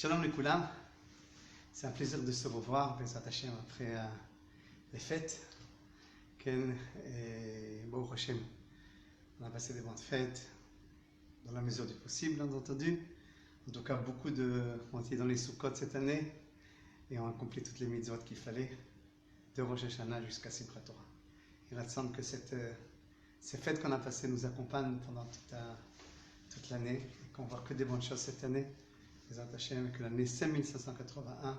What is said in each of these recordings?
Shalom les Koulam, c'est un plaisir de se revoir, Bezrat Hashem, après les fêtes. Ken et Baruch Hashem, on a passé des bonnes fêtes, dans la mesure du possible, bien entendu. En tout cas, on était dans les Sukkot cette année, et on a accompli toutes les mitzvot qu'il fallait, de Rosh Hashanah jusqu'à Simchat Torah. Il semble que ces fêtes qu'on a passées nous accompagnent pendant toute l'année, et qu'on voit que des bonnes choses cette année. Bezrat Hashem, que l'année 5581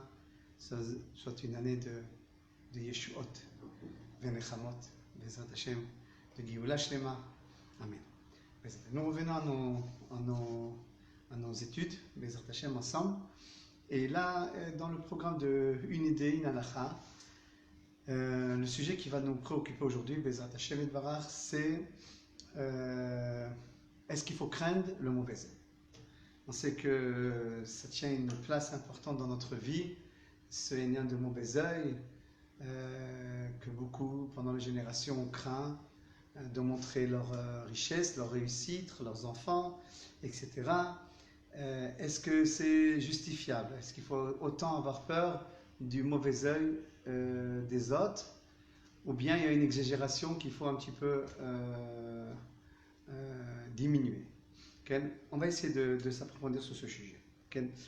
soit une année de Yeshuot, Venechamot, Bezrat Hashem, de Géoula Shlema. Amen. Nous revenons à nos études, Bezrat Hashem, ensemble. Et là, dans le programme de Une idée, une halakha, le sujet qui va nous préoccuper aujourd'hui, Bezrat Hashem et Dvarach, c'est est-ce qu'il faut craindre le mauvais œil? On sait que ça tient une place importante dans notre vie, ce lien de mauvais œil, que beaucoup, pendant les générations, ont craint de montrer leur richesse, leur réussite, leurs enfants, etc. Est-ce que c'est justifiable? Est-ce qu'il faut autant avoir peur du mauvais œil des autres? Ou bien il y a une exagération qu'il faut un petit peu diminuer? On va essayer de s'approfondir sur ce sujet.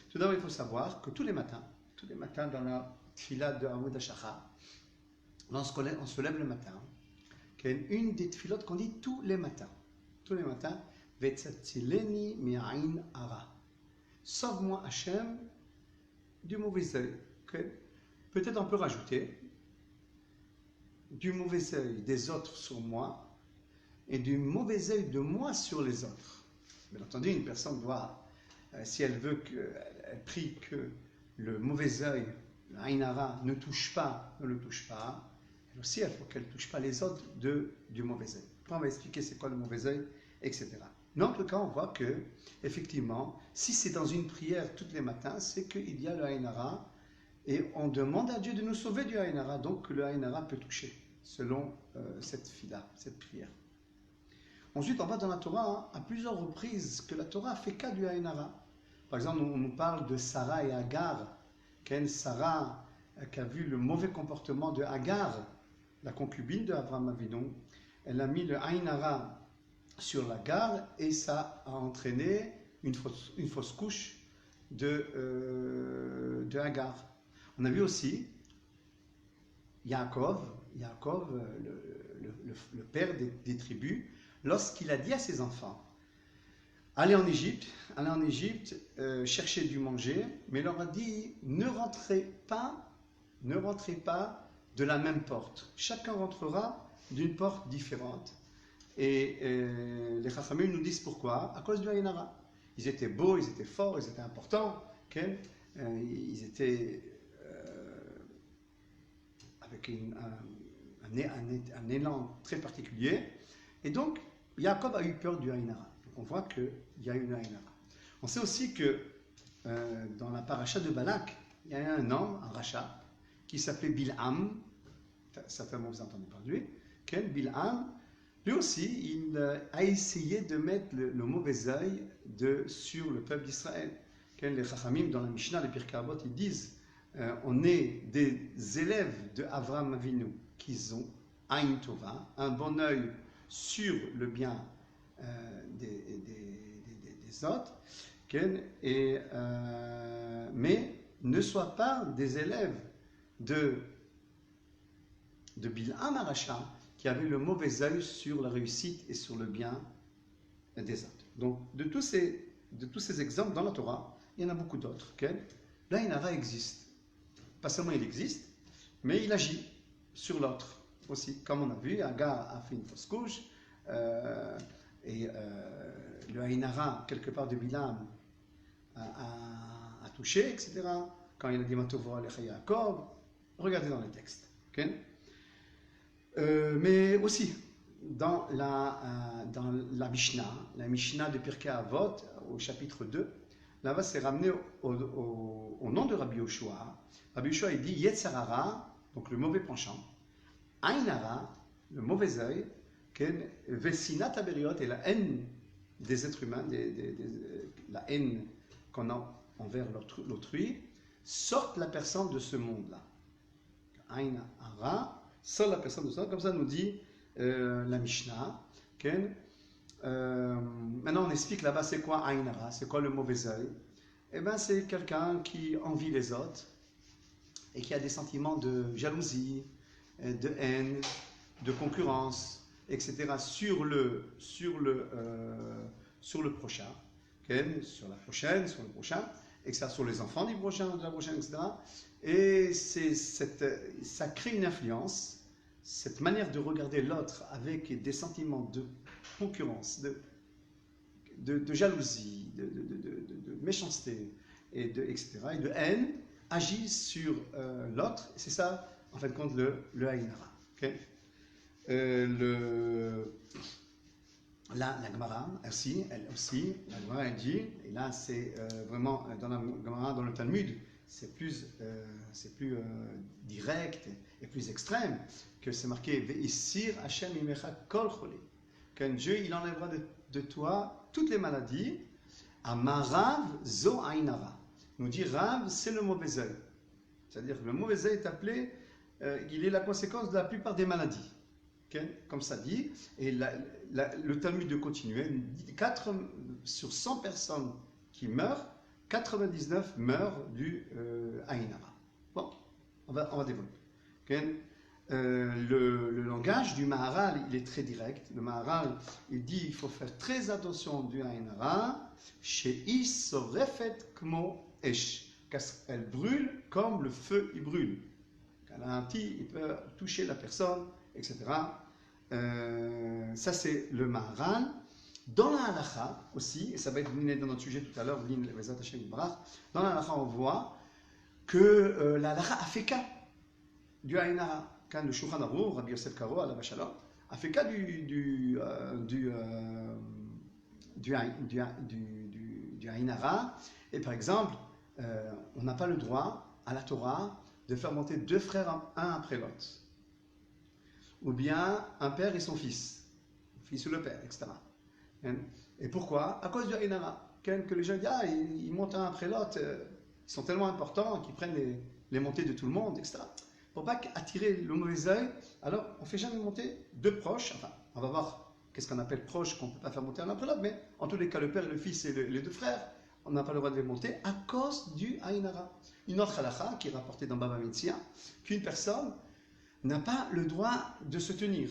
Tout d'abord, il faut savoir que tous les matins dans la tfila de Avoud HaShachar, lorsqu'on se lève le matin, une des tfilotes qu'on dit tous les matins, Vetzatzileni mi'ain hara. Sauve-moi Hachem du mauvais œil. Peut-être on peut rajouter du mauvais œil des autres sur moi et du mauvais œil de moi sur les autres. Bien entendu, une personne doit, si elle veut elle prie que le mauvais œil, l'Ain Hara, ne le touche pas, elle aussi, il faut qu'elle ne touche pas les autres du mauvais œil. Après, on va expliquer c'est quoi le mauvais œil, etc. Mais en tout cas, on voit que, effectivement, si c'est dans une prière tous les matins, c'est qu'il y a le Ain Hara, et on demande à Dieu de nous sauver du Ain Hara, donc que le Ain Hara peut toucher, selon cette fila, cette prière. Ensuite, on va dans la Torah à plusieurs reprises que la Torah a fait cas du Ain Hara. Par exemple, on nous parle de Sarah et Agar. Sarah qui a vu le mauvais comportement de Agar, la concubine de Abraham Avinu. Elle a mis le Ain Hara sur l'Agar et ça a entraîné une fausse couche de Agar. On a vu aussi Yaakov, le père des tribus, lorsqu'il a dit à ses enfants, allez en Égypte, cherchez du manger, mais il leur a dit, ne rentrez pas de la même porte. Chacun rentrera d'une porte différente. Et les Chachamim nous disent pourquoi? À cause du Ain Hara. Ils étaient beaux, ils étaient forts, ils étaient importants, ils étaient avec un élan très particulier. Et donc, Jacob a eu peur du Ain Hara. Donc on voit qu'il y a une Ain Hara. On sait aussi que dans la paracha de Balak, il y a un homme, un rachat, qui s'appelait Bil'am. Certainement vous entendez parler de lui. Bil'am, lui aussi, il a essayé de mettre le mauvais œil sur le peuple d'Israël. Les Chachamim, dans la Mishnah, les Pirkei Avot, ils disent on est des élèves de Avraham Avinu qui ont Ain Tova, un bon œil sur le bien des autres, mais ne soient pas des élèves de Bil'am Arasha qui avait le mauvais œil sur la réussite et sur le bien des autres. Donc, de tous ces exemples dans la Torah, il y en a beaucoup d'autres. L'Ain Hara existe. Pas seulement il existe, mais il agit sur l'autre aussi. Comme on a vu, Agar a fait une fausse couche, et le Ain Hara, quelque part de Bilam, a touché, etc. Quand il a dit Matovo Alecha Yaakov, regardez dans les textes. Mais aussi, dans la Mishnah de Pirkei Avot, au chapitre 2, là-bas c'est ramené au nom de Rabbi Yoshua. Rabbi Yoshua il dit Yetzer Hara, donc le mauvais penchant, Ain Hara, le mauvais œil, Vesinat Aberiot, et la haine des êtres humains, la haine qu'on a envers l'autrui, sorte la personne de ce monde-là. Aïn Hara, sort la personne de ce monde, comme ça nous dit la Mishnah. Maintenant on explique là-bas c'est quoi Aïn Hara, c'est quoi le mauvais œil. Eh bien c'est quelqu'un qui envie les autres et qui a des sentiments de jalousie, de haine, de concurrence, etc. sur le prochain, sur la prochaine, sur le prochain, etc. Sur les enfants du prochain, de la prochaine, etc. Et ça crée une influence, cette manière de regarder l'autre avec des sentiments de concurrence, de jalousie, de méchanceté, etc. et de haine, agit sur l'autre. C'est ça, en fin de compte, le Aïn Hara. Okay? Là, la Gemara, elle aussi, la Gemara, elle dit, et là, c'est vraiment dans la Gemara, dans le Talmud, c'est plus direct et plus extrême, que c'est marqué Ve'issir Hashem imecha kol chole. Qu'un Dieu, il enlèvera de toi toutes les maladies. Amarav zo Aïn Hara. Nous dit Rav, c'est le mauvais œil. C'est-à-dire que le mauvais œil est appelé, il est la conséquence de la plupart des maladies. Okay? Comme ça dit, et le Talmud de continuer, 4 sur 100 personnes qui meurent, 99 meurent du Aïn Hara. Bon, on va développer. Okay? Le langage du Maharal, il est très direct. Le Maharal, il dit il faut faire très attention du Aïn Hara, chez Isorefet Kmo Esh, car elle brûle comme le feu il brûle. Quand elle a un petit, il peut toucher la personne, etc. Ça c'est le Maharal. Dans la Halacha aussi, et ça va être donné dans notre sujet tout à l'heure, dans la Halacha on voit que la Halacha a fait cas du Aïn Hara. Quand le Shulchan Aruch, Rabbi Yosef Karo, alav shalom, a fait cas du Aïn Hara. Et par exemple, on n'a pas le droit à la Torah de faire monter 2 frères un après l'autre. Ou bien un père et son fils, le fils ou le père, etc. Et pourquoi? À cause du Aïn Hara. Que les gens disent, ils montent un après l'autre, ils sont tellement importants qu'ils prennent les montées de tout le monde, etc. Pour pas attirer le mauvais œil, alors on ne fait jamais monter 2 proches. Enfin, on va voir qu'est-ce qu'on appelle proche qu'on ne peut pas faire monter un après l'autre, mais en tous les cas, le père, le fils et les 2 frères, on n'a pas le droit de les monter à cause du Aïn Hara. Une autre halakha qui est rapportée dans Baba Metzia, qu'une personne n'a pas le droit de se tenir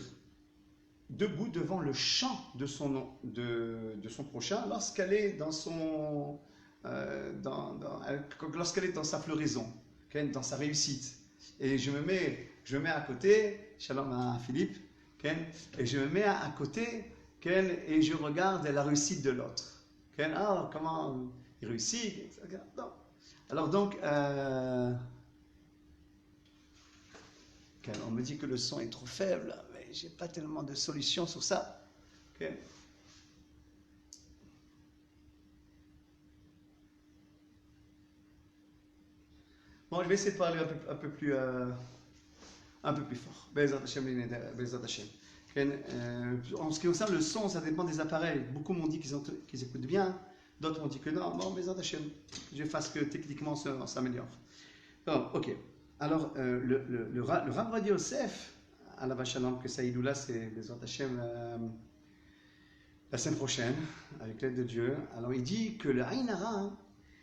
debout devant le champ de son prochain lorsqu'elle est dans lorsqu'elle est dans sa floraison, dans sa réussite. Et je me mets à côté, shalom à Philippe, et je me mets à côté, et je regarde la réussite de l'autre. Comment il réussit. Non. Alors donc, on me dit que le son est trop faible, mais j'ai pas tellement de solution sur ça. Bon, je vais essayer de parler un peu plus fort. Be'ezrat Hashem, Be'ezrat Hashem. En ce qui concerne le son, ça dépend des appareils. Beaucoup m'ont dit qu'ils écoutent bien, d'autres m'ont dit que non. Bon, Be'ezrat Hashem, je fasse que techniquement ça s'améliore. Bon, ok. Alors, le Rav Ovadia Yosef, alav shalom, que Saïdoula, c'est Be'ezrat Hashem la semaine prochaine, avec l'aide de Dieu. Alors, il dit que le Aïn Hara,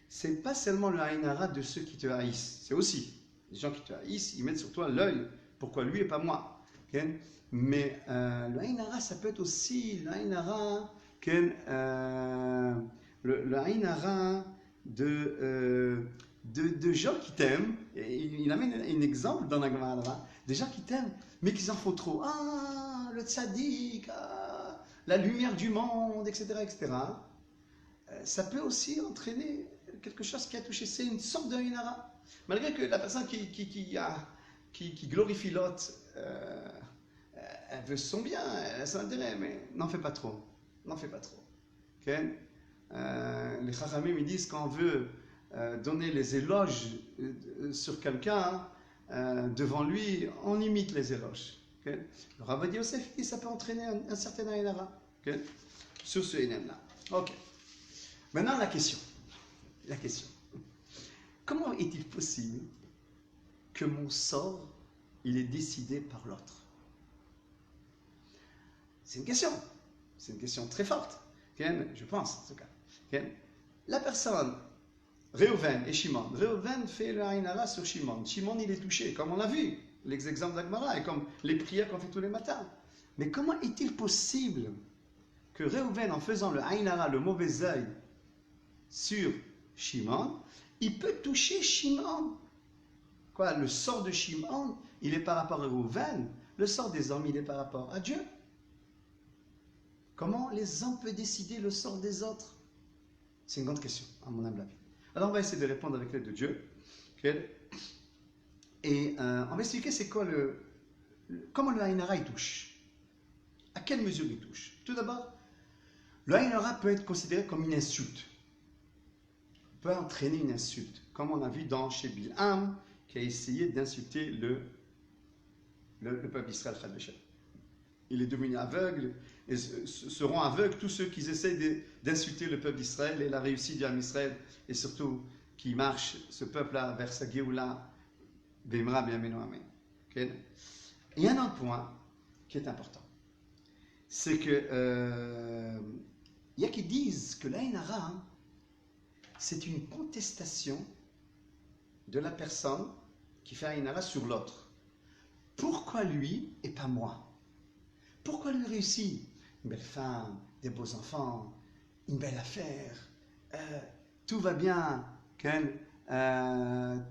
c'est pas seulement le Aïn Hara de ceux qui te haïssent, c'est aussi les gens qui te haïssent, ils mettent sur toi l'œil. Pourquoi lui et pas moi? Mais le Aïn Hara, ça peut être aussi le Aïn Hara, le Aïn Hara de gens qui t'aiment. Et il amène un exemple dans la Gemara, des gens qui t'aiment, mais qui en font trop. Le tzaddik, la lumière du monde, etc., etc. Ça peut aussi entraîner quelque chose qui a touché. C'est une sorte de Aïn Hara. Malgré que la personne qui glorifie l'autre, elle veut son bien, elle a son intérêt, mais n'en fais pas trop. N'en fais pas trop. Okay? Les Chachamim, ils disent qu'on veut donner les éloges sur quelqu'un, devant lui, on imite les éloges. Okay? Le Rav Ovadia Yosef dit ça peut entraîner un certain Aïn Hara. Okay? Sur ce Aïn Hara. Ok. Maintenant, la question. est-il possible que mon sort, il est décidé par l'autre? C'est une question. C'est une question très forte. Je pense, en tout cas. La personne, Réhouven et Shimon. Réhouven fait le Aïn Hara sur Shimon. Shimon, il est touché, comme on a vu, les exemples d'Agmara et comme les prières qu'on fait tous les matins. Mais comment est-il possible que Réhouven, en faisant le Aïn Hara, le mauvais œil, sur Shimon, il peut toucher Shimon? Quoi, le sort de Shimon, il est par rapport à Réhouven, le sort des hommes, il est par rapport à Dieu. Comment les hommes peuvent décider le sort des autres? C'est une grande question, à mon humble avis. Alors on va essayer de répondre avec l'aide de Dieu. Et on va expliquer c'est quoi comment le Aïn Hara il touche. À quelle mesure il touche? Tout d'abord, le Aïn Hara peut être considéré comme une insulte. Peut entraîner une insulte, comme on a vu chez Bilham, qui a essayé d'insulter le peuple d'Israël. Il est devenu aveugle, et seront aveugles tous ceux qui essaient d'insulter le peuple d'Israël et la réussite du Israël, et surtout qui marchent ce peuple-là vers sa Géoula, Bimra Biameno Amen. Okay? Il y a un autre point qui est important. C'est que il y a qui disent que l'Aïn Hara, c'est une contestation de la personne qui fait Aïn Hara sur l'autre. Pourquoi lui et pas moi? Pourquoi lui réussit? Une belle femme, des beaux enfants, une belle affaire, tout va bien,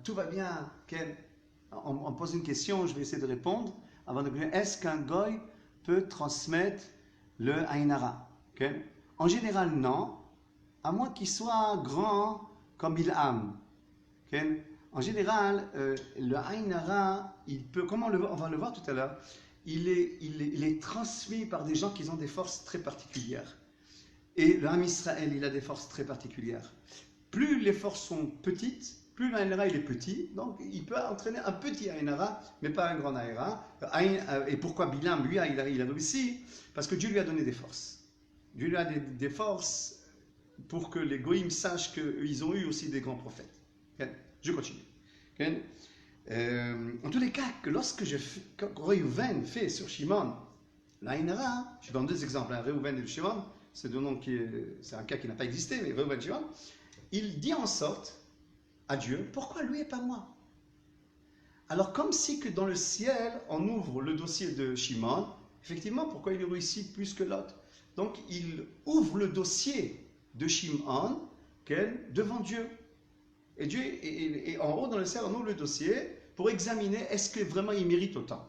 tout va bien. On pose une question, je vais essayer de répondre. Avant de est-ce qu'un goy peut transmettre le Aïn Hara? En général, non, à moins qu'il soit grand comme Bilham. En général, le Aïn Hara, il peut, comme on va le voir tout à l'heure, il est transmis par des gens qui ont des forces très particulières. Et le Ham Israël, il a des forces très particulières. Plus les forces sont petites, plus l'Aïn Hara il est petit, donc il peut entraîner un petit Aïn Hara, mais pas un grand Aïn Hara. Et pourquoi Bilham, lui, il a réussi? Parce que Dieu lui a donné des forces. Dieu lui a des forces pour que les Goïms sachent qu'ils ont eu aussi des grands prophètes. Je continue. En tous les cas, lorsque Réhouven fait sur Shimon l'Aïn Hara, je donne deux exemples, Réhouven et Shimon, c'est un cas qui n'a pas existé, mais Réhouven et Shimon, il dit en sorte à Dieu, pourquoi lui et pas moi? Alors comme si que dans le ciel, on ouvre le dossier de Shimon, effectivement, pourquoi il réussit plus que l'autre? Donc il ouvre le dossier de Shimon devant Dieu. Et Dieu, et en haut dans le ciel, on ouvre le dossier pour examiner est-ce que vraiment il mérite autant.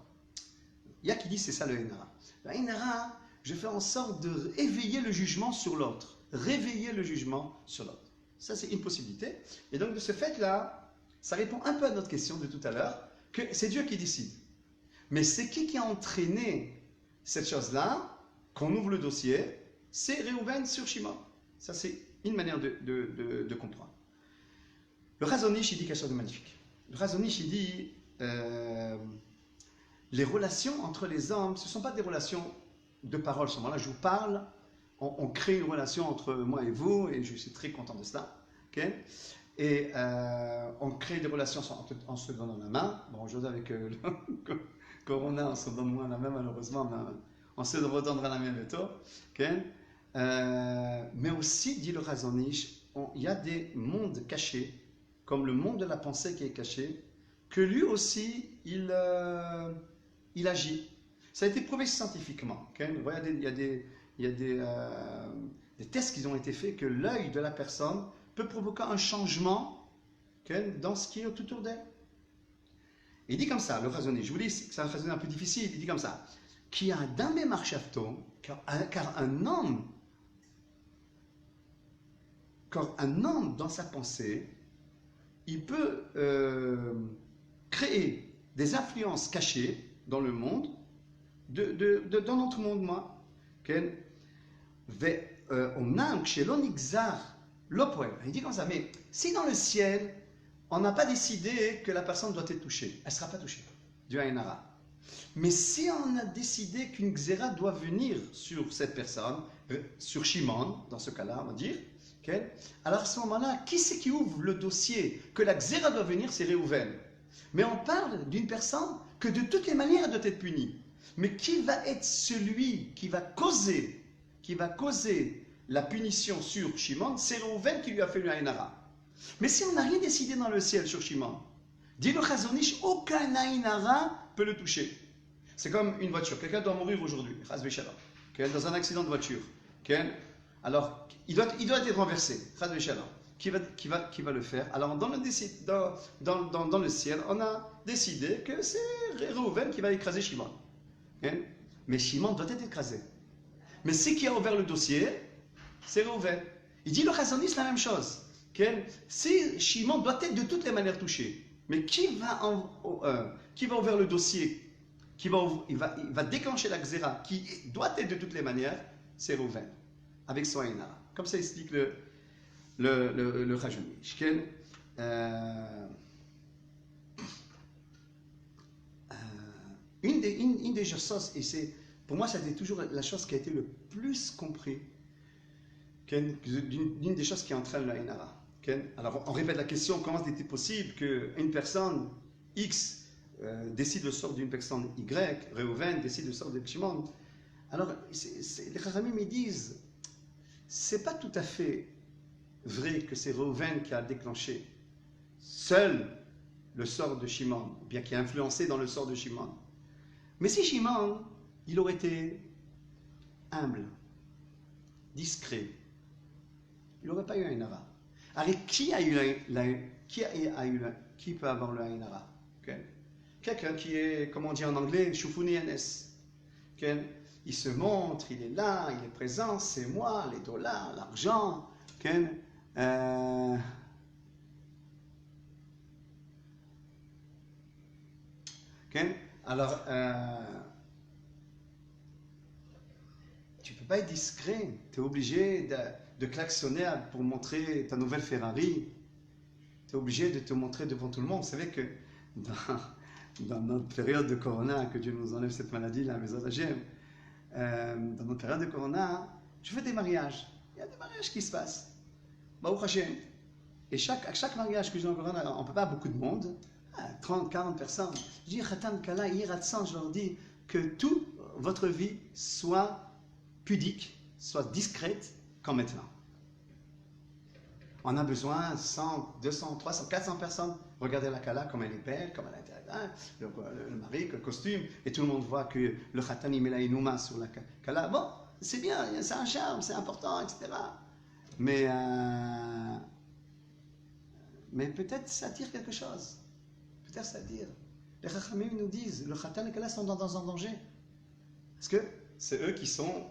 Il y a qui dit c'est ça le Aïn Hara. Le Aïn Hara, je fais en sorte de éveiller le jugement sur l'autre. Réveiller le jugement sur l'autre. Ça, c'est une possibilité. Et donc, de ce fait-là, ça répond un peu à notre question de tout à l'heure, que c'est Dieu qui décide. Mais c'est qui a entraîné cette chose-là, qu'on ouvre le dossier? C'est Réhouven sur Shimon. Ça, c'est une manière de comprendre. Le Razonish, il dit quelque chose de magnifique. Le Razonish, il dit les relations entre les hommes, ce ne sont pas des relations de parole. À ce moment-là, je vous parle, on crée une relation entre moi et vous, et je suis très content de cela. Okay? Et on crée des relations en se donnant la main. Bon, aujourd'hui, avec le Corona, on se donne moins la main, malheureusement, mais on se redonnera la main bientôt. Okay? Mais aussi, dit le Razonish, il y a des mondes cachés, comme le monde de la pensée qui est caché, que lui aussi, il agit. Ça a été prouvé scientifiquement. Okay? Il y a des tests qui ont été faits que l'œil de la personne peut provoquer un changement dans ce qui est autour d'elle. Il dit comme ça, le raisonner. Je vous dis que c'est un raisonnement un peu difficile. Il dit comme ça, qu'il y a d'un même archafton, car un homme dans sa pensée, il peut créer des influences cachées dans le monde, dans notre monde, moi. Il dit comme ça, mais si dans le ciel, on n'a pas décidé que la personne doit être touchée, elle ne sera pas touchée du Aïn Hara. Mais si on a décidé qu'une xéra doit venir sur cette personne, sur Shimon, dans ce cas-là, on va dire, Ok. Alors à ce moment-là, qui c'est qui ouvre le dossier que la Xéra doit venir? C'est Réhouven. Mais on parle d'une personne que de toutes les manières elle doit être punie. Mais qui va être celui qui va causer la punition sur Shimon? C'est Réhouven qui lui a fait le Aïn Hara. Mais si on n'a rien décidé dans le ciel sur Shimon, dit le Chazon Ish, aucun Aïn Hara peut le toucher. C'est comme une voiture. Quelqu'un doit mourir aujourd'hui, dans un accident de voiture. Alors, il doit être renversé. Qui va le faire? Alors, dans le ciel, on a décidé que c'est Réhouven qui va écraser Shimon. Mais Shimon doit être écrasé. Mais ce qui a ouvert le dossier, c'est Réhouven. Il dit le Chazon Ish la même chose. Si Shimon doit être de toutes les manières touché, mais qui va ouvrir le dossier, il va déclencher la Xéra, qui doit être de toutes les manières, c'est Réhouven, avec son Aïn Hara. Comme ça explique le Chazon Ish. Une des choses, et pour moi, ça a été toujours la chose qui a été le plus compris, d'une des choses qui entraîne le Aïn Hara. Alors, on répète la question, comment était possible qu'une personne X décide le sort d'une personne Y, Réhouven décide le sort de Shimon? Alors, les Chachamim me disent, c'est pas tout à fait vrai que c'est Réhouven qui a déclenché seul le sort de Shimon, bien qui a influencé dans le sort de Shimon. Mais si Shimon, il aurait été humble, discret, il n'aurait pas eu un Aïn Hara. Alors, qui peut avoir le Aïn Hara? Quelqu'un qui est, comme on dit en anglais, Shufuni Enes. Il se montre, il est là, il est présent, c'est moi, les dollars, l'argent. Alors, tu ne peux pas être discret, tu es obligé de klaxonner pour montrer ta nouvelle Ferrari. Tu es obligé de te montrer devant tout le monde. Vous savez que dans notre période de Corona, que Dieu nous enlève cette maladie-là, dans notre période de Corona, je fais des mariages. Il y a des mariages qui se passent. Baruch Hashem. Et à chaque mariage que j'ai en Corona, on ne peut pas beaucoup de monde, 30, 40 personnes. Je dis, Khatan Kala, Yiratsan, je leur dis que toute votre vie soit pudique, soit discrète comme maintenant. On a besoin 100, 200, 300, 400 personnes. Regardez la Kala, comme elle est belle, comme elle est le mari, le costume, et tout le monde voit que le Khatan il met la Inouma sur la Kala. Bon, c'est bien, c'est un charme, c'est important, etc. Mais peut-être ça attire quelque chose. Peut-être ça attire. Les Chachamim nous disent, le Khatan et la Kala sont dans un danger. Parce que c'est eux qui sont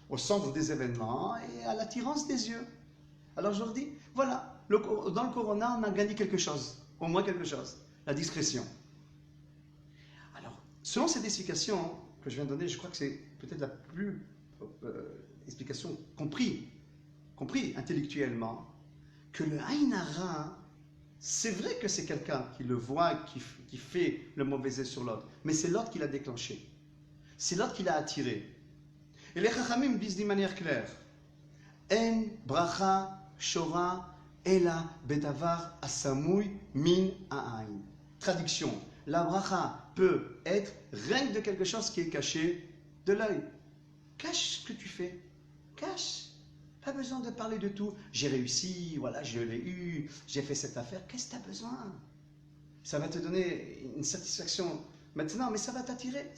au centre des événements et à l'attirance des yeux. Alors je leur dis, voilà, dans le Corona, on a gagné quelque chose, au moins quelque chose, la discrétion. Alors, selon cette explication que je viens de donner, je crois que c'est peut-être la plus explication compris intellectuellement, que le Aïn Hara, c'est vrai que c'est quelqu'un qui le voit, qui fait le mauvais œil sur l'autre, mais c'est l'autre qui l'a déclenché. C'est l'autre qui l'a attiré. Et les Chachamim disent d'une manière claire, En bracha shora ela bedavar asamui min ha'ain. Traduction, la bracha peut être rien de quelque chose qui est caché de l'œil. Cache ce que tu fais. Cache. Pas besoin de parler de tout. J'ai réussi, voilà, je l'ai eu, j'ai fait cette affaire. Qu'est-ce que tu as besoin? Ça va te donner une satisfaction maintenant, mais ça va t'attirer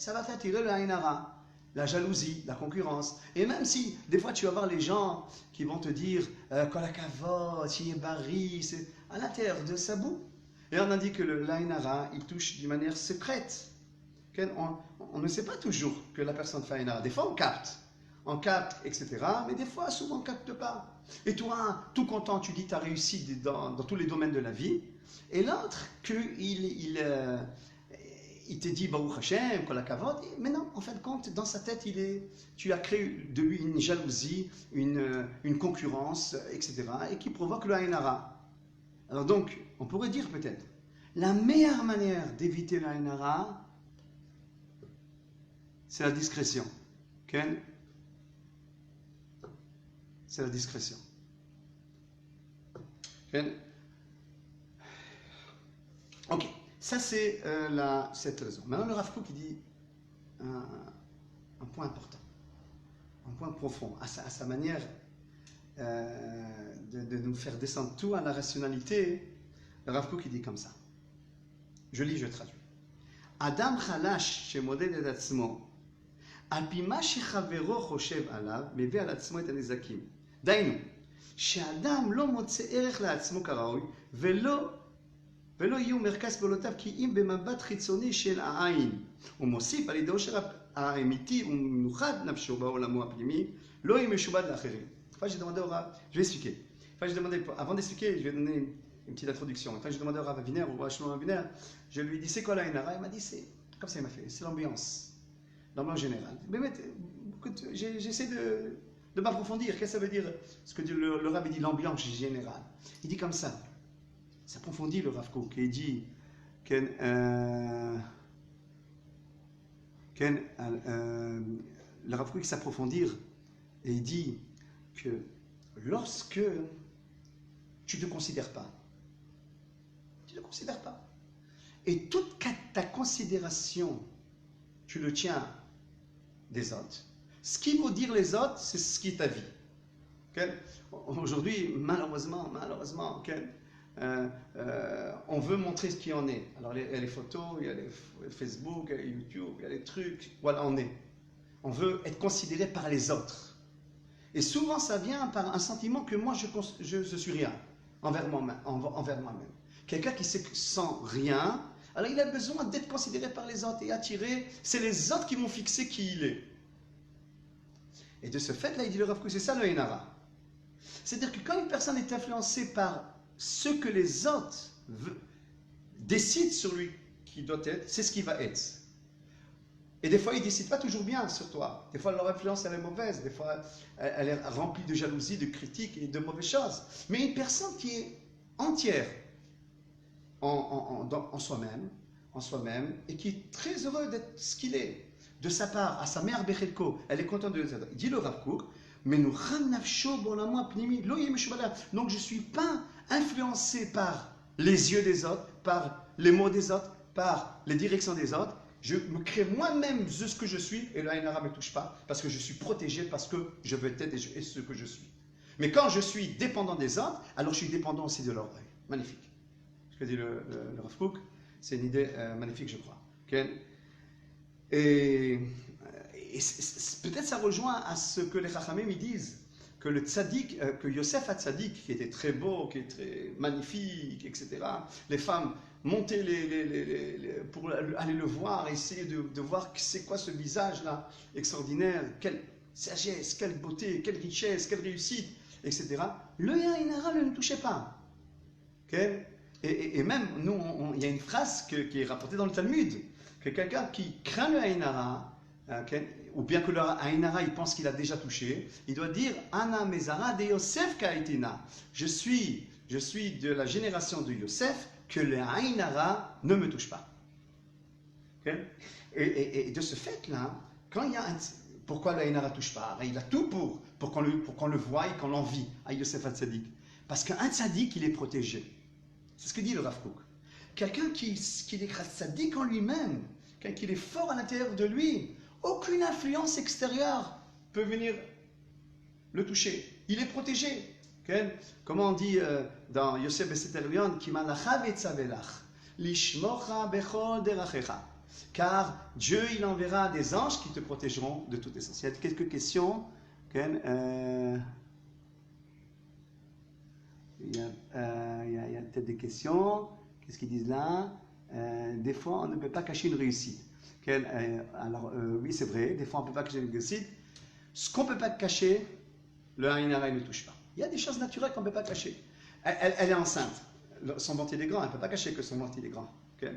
le Aïn Hara, la jalousie, la concurrence. Et même si, des fois, tu vas voir les gens qui vont te dire Kol hakavod, Bari, c'est à l'intérieur de sa boue. Et on a dit que le Aïn Hara, il touche d'une manière secrète. On ne sait pas toujours que la personne fait Aïn Hara. Des fois, on capte, etc. Mais des fois, souvent, on ne capte pas. Et toi, tout content, tu dis tu as réussi dans tous les domaines de la vie. Et l'autre, il te dit Baruch Hashem, Kol hakavod, mais non, en fin de compte, dans sa tête, tu as créé de lui une jalousie, une concurrence, etc. et qui provoque le Aïn Hara. Alors donc, on pourrait dire peut-être, la meilleure manière d'éviter le Aïn Hara, c'est la discrétion. C'est la discrétion. Ok, ça c'est cette raison. Maintenant le Rav Kook il dit un point important, un point profond, à sa manière de nous faire descendre tout à la rationalité. Le Rav Kook il dit comme ça. Je lis, je traduis. Adam chalash shemoded et atzmo, al pi ma shechavero choshev alav, מביא על עצמו את הנזקים. דהיינו, שאדם לא מוצא ערך לעצמו כראוי, ולא יהיו מרכז פעולותיו כי אם במבט חיצוני של העין. הוא מוסיף על ידי אושר האמיתי ומנוחת נפשו בעולמו הפנימי, לא יהיה משובד לאחרים. Enfin, j'ai demandé au Rav, je vais expliquer. Enfin, j'ai demandé, avant d'expliquer, je vais donner une petite introduction. Enfin, j'ai demandé au Rav Aviner, au Rav Aviner, je lui ai dit c'est quoi la Inara? Il m'a dit c'est, comme ça il m'a fait, c'est l'ambiance générale. Mais j'essaie de m'approfondir. Qu'est-ce que ça veut dire ce que le Rav dit, l'ambiance générale? Il dit comme ça. S'approfondit le Rav Kook et il dit le Rav Kook s'approfondir et il dit que lorsque tu ne te considères pas, et toute ta considération, tu le tiens des autres, ce qui vaut dire les autres, c'est ce qui est ta vie. Aujourd'hui, malheureusement, on veut montrer ce qui en est. Alors, il y a les photos, il y a les Facebook, il y a les YouTube, il y a les trucs. Voilà, on est. On veut être considéré par les autres. Et souvent, ça vient par un sentiment que moi, je suis rien envers moi-même. Quelqu'un qui se sent rien, alors il a besoin d'être considéré par les autres et attiré. C'est les autres qui vont fixer qui il est. Et de ce fait, là, il dit le Rav Kook, c'est ça le Inara. C'est-à-dire que quand une personne est influencée par ce que les autres décident sur lui qui doit être, c'est ce qu'il va être. Et des fois, ils ne décident pas toujours bien sur toi. Des fois, leur influence, elle est mauvaise. Des fois, elle est remplie de jalousie, de critiques et de mauvaises choses. Mais une personne qui est entière en soi-même, et qui est très heureux d'être ce qu'il est, de sa part, à sa mère Bechelko, elle est contente de ça. Il dit le Rav Kook, mais nous ramnafsho bonamo pnimi lo yemeshubala. Donc, je ne suis pas influencé par les yeux des autres, par les mots des autres, par les directions des autres. Je me crée moi-même ce que je suis, et le Inara ne me touche pas, parce que je suis protégé, parce que je veux être et ce que je suis. Mais quand je suis dépendant des autres, alors je suis dépendant aussi de l'oreille. Magnifique. Ce que dit le Rav Kook, c'est une idée magnifique, je crois. Okay? Et peut-être ça rejoint à ce que les Chachamim disent, que le tzaddik, que Yosef HaTzadik, qui était très beau, qui est très magnifique, etc., les femmes montaient pour aller le voir, essayer de voir c'est quoi ce visage-là extraordinaire, quelle sagesse, quelle beauté, quelle richesse, quelle réussite, etc. Le Inara ne le touchait pas. Okay? Et même, nous, il y a une phrase qui est rapportée dans le Talmud, que quelqu'un qui craint le Inara, okay, ou bien que le Inara, il pense qu'il a déjà touché, il doit dire Ana Mezara de Yosef Kaitina. Je suis de la génération de Yosef, que le Inara ne me touche pas. Okay? Et de ce fait-là, quand il y a pourquoi le Inara ne touche pas? Il a tout pour qu'on le voie et qu'on l'envie à Yosef HaTzadik. Parce qu'un tzaddik, il est protégé. C'est ce que dit le Rav Kook. Quelqu'un qui est tzaddik en lui-même, quelqu'un qui est fort à l'intérieur de lui, aucune influence extérieure peut venir le toucher. Il est protégé. Okay? Comment on dit dans Yosef Beseterion, Ki malacha vetzavelach, lishmocha bechol derachecha. Car Dieu, il enverra des anges qui te protégeront de tout essentiel. Quelques questions. Okay? Il y a peut-être des questions. Qu'est-ce qu'ils disent là? Des fois, on ne peut pas cacher une réussite. Alors, oui, c'est vrai. Des fois, on ne peut pas cacher une réussite. Ce qu'on ne peut pas cacher, le Inara ne touche pas. Il y a des choses naturelles qu'on ne peut pas cacher. Elle est enceinte. Son ventre est grand. Elle ne peut pas cacher que son ventre est grand. Okay?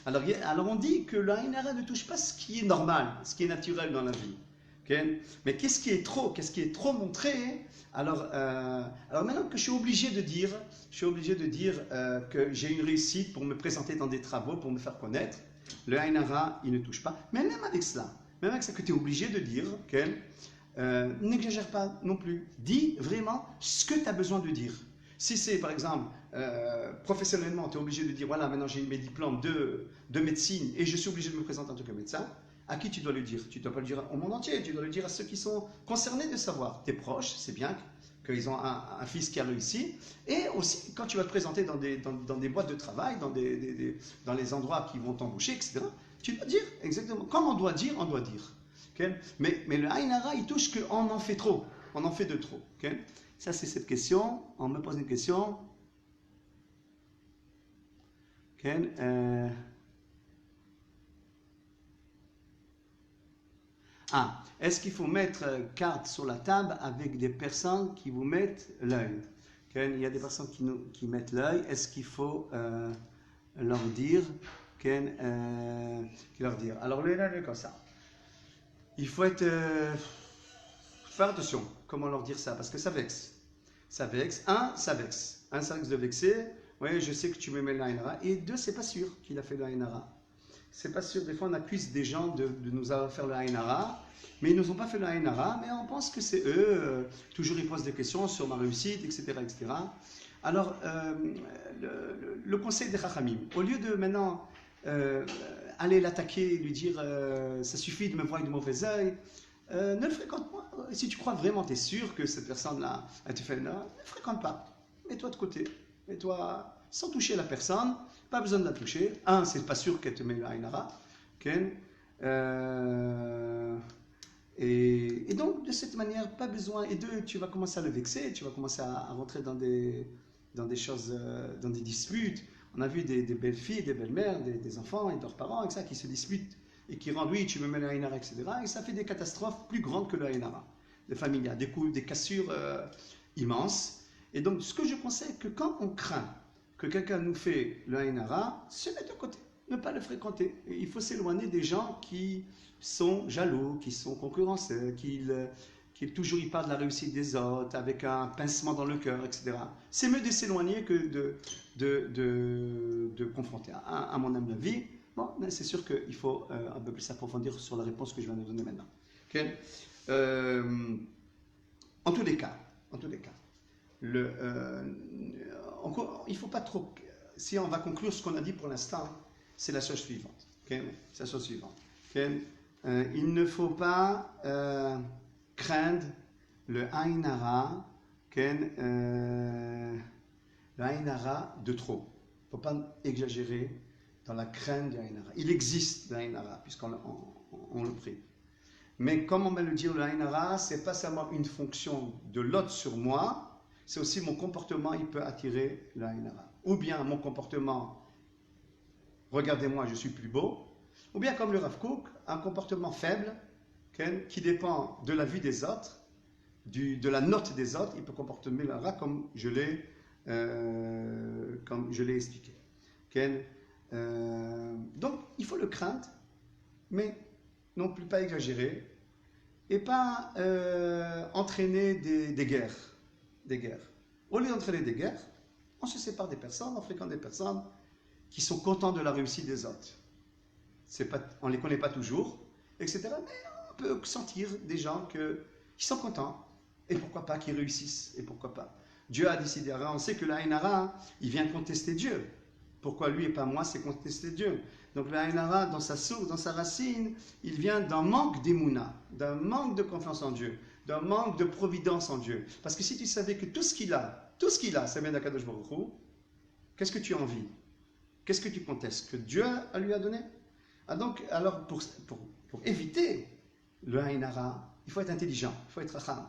Alors, on dit que le Inara ne touche pas ce qui est normal, ce qui est naturel dans la vie. Okay? Mais qu'est-ce qui est trop montré? Alors maintenant que je suis obligé de dire que j'ai une réussite pour me présenter dans des travaux, pour me faire connaître, le Inara, il ne touche pas. Mais même avec ça que tu es obligé de dire, okay, n'exagère pas non plus. Dis vraiment ce que tu as besoin de dire. Si c'est par exemple, professionnellement, tu es obligé de dire, voilà, maintenant j'ai mes diplômes de médecine et je suis obligé de me présenter en tant que médecin, à qui tu dois le dire? Tu ne dois pas le dire au monde entier, tu dois le dire à ceux qui sont concernés de savoir. Tes proches, c'est bien qu'ils ont un fils qui a réussi. Et aussi, quand tu vas te présenter dans des boîtes de travail, dans les endroits qui vont t'embaucher, etc., tu dois dire exactement. Comme on doit dire, on doit dire. Okay? Mais le Aïn Hara, il touche qu'on en fait trop. On en fait de trop. Okay? Ça, c'est cette question. On me pose une question. Okay? Est-ce qu'il faut mettre carte sur la table avec des personnes qui vous mettent l'œil? Il y a des personnes qui mettent l'œil. Est-ce qu'il faut leur dire Alors, le comme ça. Il faut faire attention comment leur dire ça, parce que ça vexe. Ça vexe. Ça vexe. Ça risque de vexer. Oui, je sais que tu me mets l'Aïn Hara. Et deux, c'est pas sûr qu'il a fait l'Aïn Hara. C'est pas sûr. Des fois, on accuse des gens de nous avoir fait le Aïn Hara, mais ils ne nous ont pas fait le Aïn Hara, mais on pense que c'est eux. Toujours, ils posent des questions sur ma réussite, etc. etc. Alors, le conseil des Chachamim, au lieu de maintenant aller l'attaquer, lui dire ça suffit de me voir avec de mauvais œil, ne le fréquente pas. Si tu crois vraiment, tu es sûr que cette personne-là a été fait le Aïn Hara, ne le fréquente pas. Mets-toi de côté. Mets-toi sans toucher la personne. Pas besoin de la toucher. C'est pas sûr qu'elle te met l'Aïn Hara. Et donc, de cette manière, pas besoin. Et deux, tu vas commencer à le vexer, tu vas commencer à rentrer dans des choses, dans des disputes. On a vu des belles filles, des belles mères, des enfants et leurs parents, et ça, qui se disputent et qui rendent, oui, tu me mets l'Aïn Hara, etc. Et ça fait des catastrophes plus grandes que l'Aïn Hara. De famille, il y a des cassures immenses. Et donc, ce que je conseille, que quand on craint que quelqu'un nous fait le Aïn Hara, se mettre de côté, ne pas le fréquenter. Et il faut s'éloigner des gens qui sont jaloux, qui sont concurrencés, qui toujours ils parlent de la réussite des autres, avec un pincement dans le cœur, etc. C'est mieux de s'éloigner que de confronter. À mon avis, bon, c'est sûr qu'il faut un peu plus approfondir sur la réponse que je viens de donner maintenant. Okay? En tous les cas, il ne faut pas trop. Si on va conclure ce qu'on a dit pour l'instant, c'est la chose suivante. Okay? C'est la chose suivante. Okay? Il ne faut pas craindre le Aïn Hara, le Aïn Hara de trop. Il ne faut pas exagérer dans la crainte du Aïn Hara. Il existe l'Aïn Hara, puisqu'on le prie. Mais comme on va le dire, le Aïn Hara, ce n'est pas seulement une fonction de l'autre sur moi, c'est aussi mon comportement, il peut attirer le Aïn Hara. Ou bien mon comportement, regardez-moi, je suis plus beau. Ou bien comme le Rav Kook, un comportement faible qui dépend de la vue des autres, de la note des autres, il peut comporter le Hara comme je l'ai expliqué. Donc il faut le craindre, mais non plus pas exagérer, et pas entraîner des guerres. Au lieu d'entraîner des guerres, on se sépare des personnes, on fréquente des personnes qui sont contents de la réussite des autres. On ne les connaît pas toujours, etc. Mais on peut sentir des gens qui sont contents. Et pourquoi pas qu'ils réussissent. Et pourquoi pas. Dieu a décidé. Alors on sait que l'Aïn Hara, il vient contester Dieu. Pourquoi lui et pas moi, c'est contester Dieu. Donc l'Aïn Hara, dans sa source, dans sa racine, il vient d'un manque d'émouna, d'un manque de confiance en Dieu, d'un manque de providence en Dieu. Parce que si tu savais que tout ce qu'il a, c'est bien d'Akadosh Baruch Hu, qu'est-ce que tu envies? Qu'est-ce que tu contestes? Que Dieu lui a donné? Alors, pour éviter le Aïn Hara, il faut être intelligent, il faut être racham,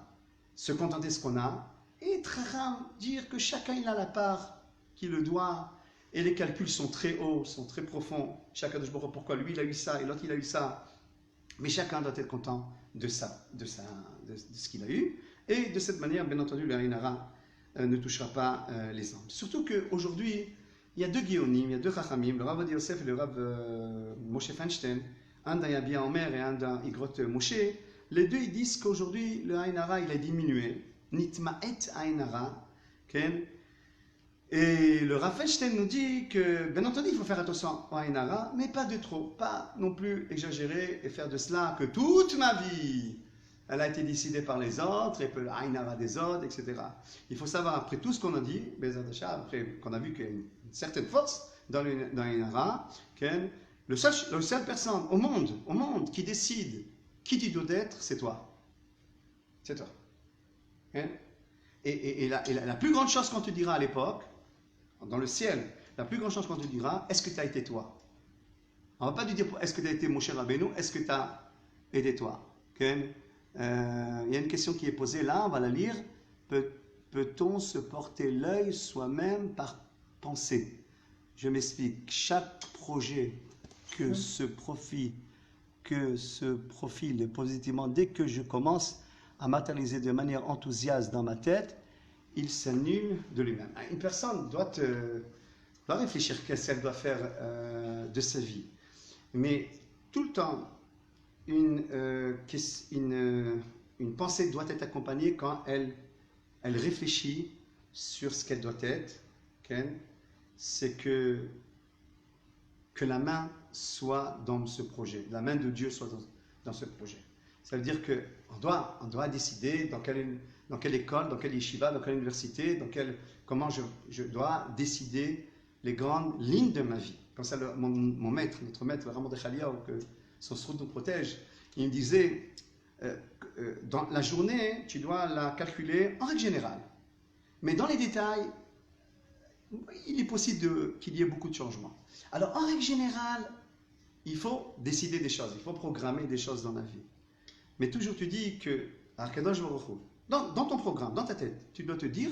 se contenter de ce qu'on a, et être racham, dire que chacun il a la part qui le doit, et les calculs sont très hauts, sont très profonds. Chacun de pourquoi lui il a eu ça et l'autre il a eu ça, mais chacun doit être content de ça, de ce qu'il a eu, et de cette manière, bien entendu, le Aïn Hara ne touchera pas les âmes. Surtout qu'aujourd'hui, il y a deux Géonim, il y a deux Chachamim, le Rav Adi Yosef et le Rav Moshe Feinstein, un d'un Yabia Omer et un d'un Igrot Moshe. Les deux ils disent qu'aujourd'hui le Aïn Hara il a diminué, Nitma'et Aïn Hara, et le Rav Feinstein nous dit que, bien entendu, il faut faire attention au Aïn Hara, mais pas de trop, pas non plus exagérer et faire de cela que toute ma vie elle a été décidée par les autres, et puis l'Ainara des autres, etc. Il faut savoir, après tout ce qu'on a dit, après qu'on a vu qu'il y a une certaine force dans l'Ainara, le seul personne au monde qui décide qui tu dois être, c'est toi. C'est toi. Et la plus grande chose qu'on te dira à l'époque, dans le ciel, la plus grande chose qu'on te dira, est-ce que tu as été toi? On ne va pas te dire, est-ce que tu as été Moshe Rabbeinu, est-ce que tu as été toi? Il y a une question qui est posée là, on va la lire. Peut-on se porter l'œil soi-même par pensée? Je m'explique. Chaque projet que se profile positivement, dès que je commence à matérialiser de manière enthousiaste dans ma tête, il s'annule de lui-même. Une personne doit réfléchir qu'est-ce qu'elle doit faire de sa vie. Mais tout le temps, une pensée doit être accompagnée quand elle réfléchit sur ce qu'elle doit être. C'est que la main soit dans ce projet, la main de Dieu soit dans ce projet. Ça veut dire qu'on doit décider dans quelle école, dans quelle yeshiva, dans quelle université, comment je dois décider les grandes lignes de ma vie. Comme ça, mon maître, notre maître, le Rambam de Chaliah, que son srout nous protège, il me disait, dans la journée, tu dois la calculer en règle générale. Mais dans les détails, il est possible qu'il y ait beaucoup de changements. Alors, en règle générale, il faut décider des choses, il faut programmer des choses dans la vie. Mais toujours tu dis que, dans ton programme, dans ta tête, tu dois te dire,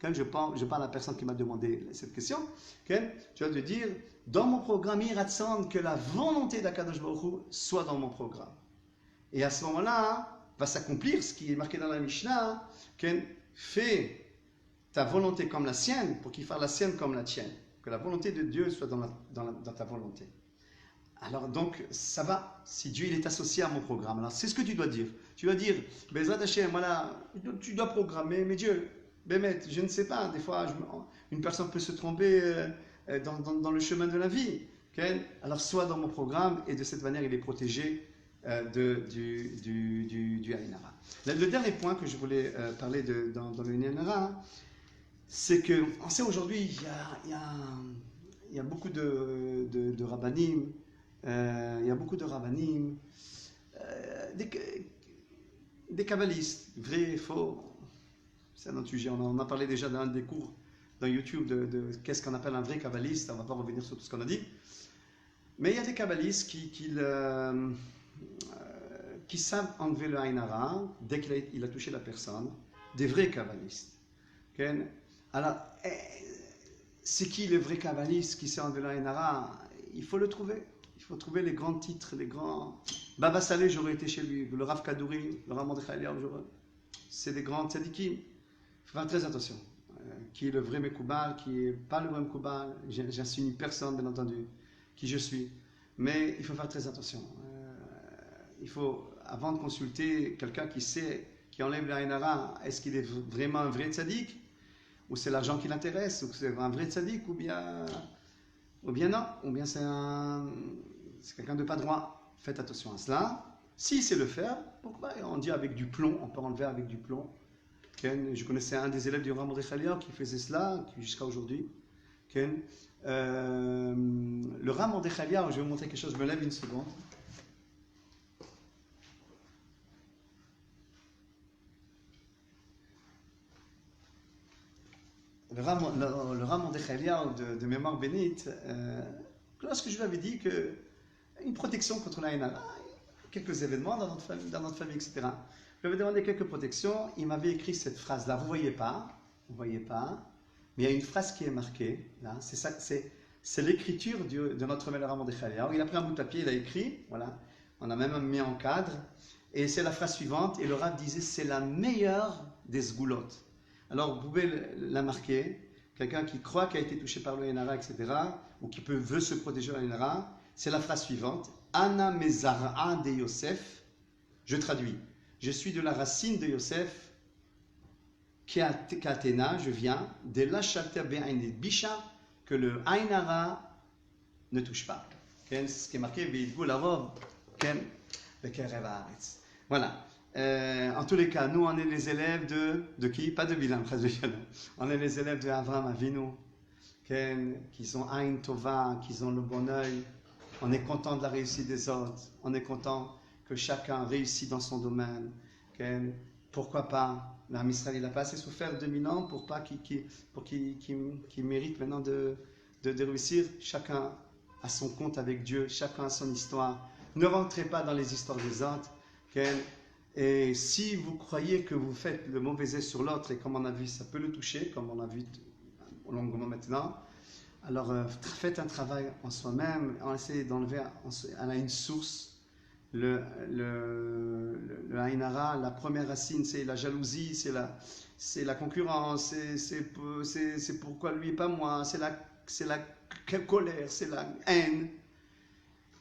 quand je parle à la personne qui m'a demandé cette question, tu dois te dire, dans mon programme, que la volonté d'Akadosh Baruch Hu soit dans mon programme. Et à ce moment-là, va s'accomplir ce qui est marqué dans la Mishnah, fais ta volonté comme la sienne pour qu'il fasse la sienne comme la tienne. Que la volonté de Dieu soit dans ta volonté. Alors donc, ça va, si Dieu il est associé à mon programme. Alors c'est ce que tu dois dire. Tu dois dire, Bezrat Hashem, voilà, tu dois programmer, mais Dieu, Bémet, je ne sais pas, des fois, une personne peut se tromper dans le chemin de la vie. Okay? Alors sois dans mon programme, et de cette manière, il est protégé du Ainara. Le dernier point que je voulais parler dans le Ainara, c'est qu'on sait aujourd'hui, il y a beaucoup de rabbanim, des kabbalistes, vrais, faux. C'est un autre sujet. On en a parlé déjà dans un des cours dans YouTube de qu'est-ce qu'on appelle un vrai kabbaliste. On ne va pas revenir sur tout ce qu'on a dit. Mais il y a des kabbalistes qui savent enlever le Ainara dès qu'il a touché la personne. Des vrais kabbalistes. Okay? Alors, c'est qui le vrai kabbaliste qui sait enlever le Ainara? Il faut le trouver. Il faut trouver les grands titres, les grands... Baba Saleh, j'aurais été chez lui. Le Rav Kadouri, le Rav Mordechai Eliyahu, c'est des grands tzadikim. Il faut faire très attention. Qui est le vrai Mekoubal, qui n'est pas le vrai Mekoubal. J'insinue personne, bien entendu, qui je suis. Mais il faut faire très attention. Il faut, avant de consulter quelqu'un qui enlève la Ainara, est-ce qu'il est vraiment un vrai tzadik? Ou c'est l'argent qui l'intéresse? Ou c'est un vrai tzadik? Ou bien non? Ou bien c'est quelqu'un de pas droit? Faites attention à cela. Si c'est le faire, pourquoi on dit avec du plomb? On peut enlever avec du plomb. Je connaissais un des élèves du Rambam de Chaliah qui faisait cela jusqu'à aujourd'hui. Le Rambam de Chaliah, je vais vous montrer quelque chose, je me lève une seconde. Le Rambam de Chaliah de mémoire bénite, lorsque je lui avais dit que une protection contre la haine, quelques événements dans notre famille, etc. Je lui avais demandé quelques protections, il m'avait écrit cette phrase-là, vous voyez pas, mais il y a une phrase qui est marquée, là, c'est l'écriture de notre maître Rambam de Chaliah. Il a pris un bout de papier, il a écrit, voilà, on a même mis en cadre, et c'est la phrase suivante, et le Rav disait, c'est la meilleure des sgoulottes. Alors vous pouvez la marquer, quelqu'un qui croit qu'il a été touché par le Ainara, etc., ou qui veut se protéger de l'Ainara, c'est la phrase suivante, Ana mezara de Yosef, je traduis, je suis de la racine de Yosef, Katena, je viens, de la Shalter Be'ainit Bisha, que le Ainara ne touche pas. C'est ce qui est marqué, Ve'idgul Arov, Bekerev Haaretz. Voilà. En tous les cas, nous, on est les élèves de qui? Pas de Bilam, on est les élèves de Avraham Avinu, qui ont Ain Tova, qui ont le bon œil. On est content de la réussite des autres. On est content que chacun réussisse dans son domaine. Pourquoi pas? L'âme Israël, il n'a pas assez souffert 2000 ans pour qu'il mérite maintenant de réussir. Chacun a son compte avec Dieu, chacun a son histoire. Ne rentrez pas dans les histoires des autres. Et si vous croyez que vous faites le mauvais œil sur l'autre, et comme on a vu, ça peut le toucher, comme on a vu longuement maintenant, alors faites un travail en soi-même, on essaie d'enlever à une source. Le Ain Hara, la première racine, c'est la jalousie, c'est la concurrence, c'est pourquoi lui et pas moi, c'est la colère, c'est la haine.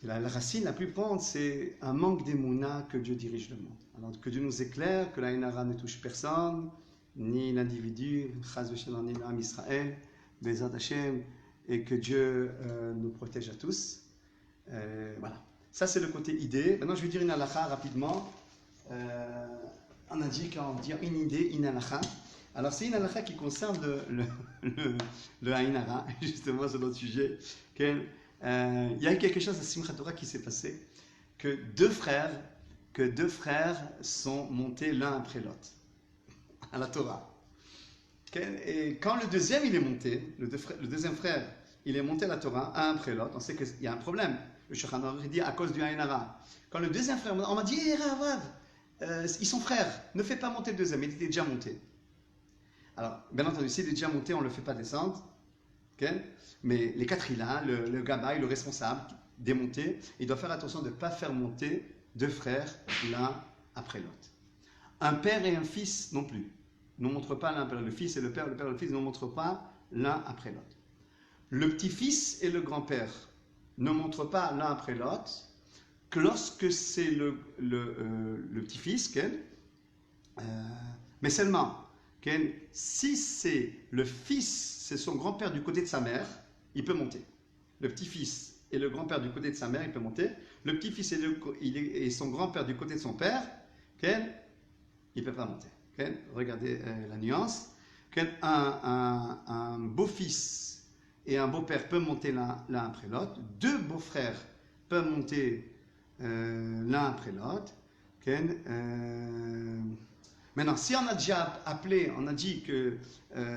La racine la plus profonde, c'est un manque d'émouna que Dieu dirige le monde. Alors que Dieu nous éclaire, que la Ain Hara ne touche personne, ni l'individu, ni l'âme Israël, Bezat Hashem, et que Dieu nous protège à tous. Voilà. Ça, c'est le côté idée. Maintenant, je vais dire une halakha rapidement. On a dit qu'on dit une idée, une halakha. Alors, c'est une halakha qui concerne le Ain Hara, justement, sur notre sujet. Il y a quelque chose à Simchat Torah qui s'est passé, que deux frères sont montés l'un après l'autre à la Torah. Et quand le deuxième il est monté, le deuxième frère, il est monté à la Torah, un après l'autre, on sait qu'il y a un problème. Le Shulchan Aruch dit à cause du Ain Hara. Quand le deuxième frère, on m'a dit, ils sont frères, ne fais pas monter le deuxième, il était déjà monté. Alors, bien entendu, s'il est déjà monté, on ne le fait pas descendre. Mais les quatre îlas, le gabaï, le responsable, démonté, il doit faire attention de ne pas faire monter deux frères l'un après l'autre. Un père et un fils non plus. Ne montrent pas l'un après l'autre. Le fils et le père et le fils ne montrent pas l'un après l'autre. Le petit-fils et le grand-père ne montrent pas l'un après l'autre que lorsque c'est le petit-fils, mais seulement si c'est le fils, c'est son grand-père du côté de sa mère, il peut monter. Le petit-fils et le grand-père du côté de sa mère, il peut monter. Le petit-fils et son grand-père du côté de son père, il ne peut pas monter. Regardez la nuance. Un beau-fils et un beau-père peuvent monter l'un après l'autre. Deux beaux-frères peuvent monter l'un après l'autre. Maintenant, si on a déjà appelé, on a dit que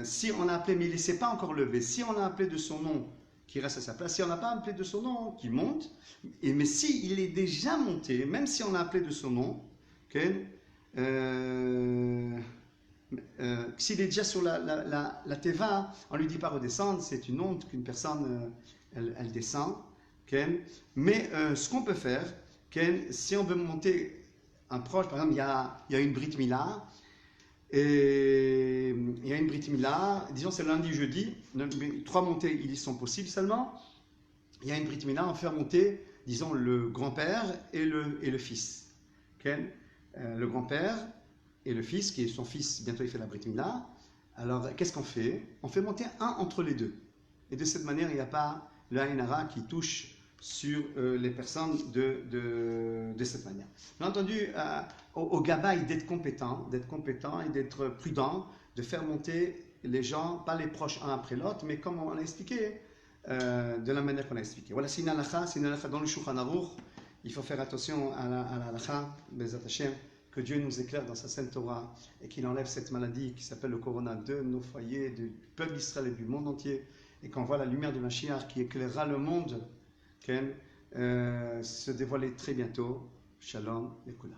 si on a appelé mais il ne s'est pas encore levé, si on a appelé de son nom, qui reste à sa place, si on n'a pas appelé de son nom, qui monte, mais si il est déjà monté, même si on a appelé de son nom, s'il est déjà sur la teva, on ne lui dit pas redescendre, c'est une honte qu'une personne elle descend. Mais ce qu'on peut faire, si on veut monter un proche, par exemple, il y a une Brit Mila, et il y a une Brit Mila, disons c'est lundi, jeudi, 3 montées ils sont possibles seulement. Il y a une Brit Mila, on fait monter, disons, le grand-père et le fils. Le grand-père et le fils, qui est son fils, bientôt il fait la Brit Mila. Alors qu'est-ce qu'on fait? On fait monter un entre les deux. Et de cette manière, il n'y a pas le Ain Hara qui touche sur les personnes de cette manière. Bien entendu, au gabaï d'être compétent et d'être prudent, de faire monter les gens, pas les proches un après l'autre, mais comme on l'a expliqué, de la manière qu'on a expliqué. Voilà, c'est une halakha dans le Shulchan Aruch. Il faut faire attention à la halakha, Bezat Hashem, que Dieu nous éclaire dans sa Sainte Torah et qu'il enlève cette maladie qui s'appelle le corona de nos foyers, du peuple d'Israël et du monde entier, et qu'on voit la lumière du Mashiach qui éclairera le monde, se dévoiler très bientôt. Shalom et Kula.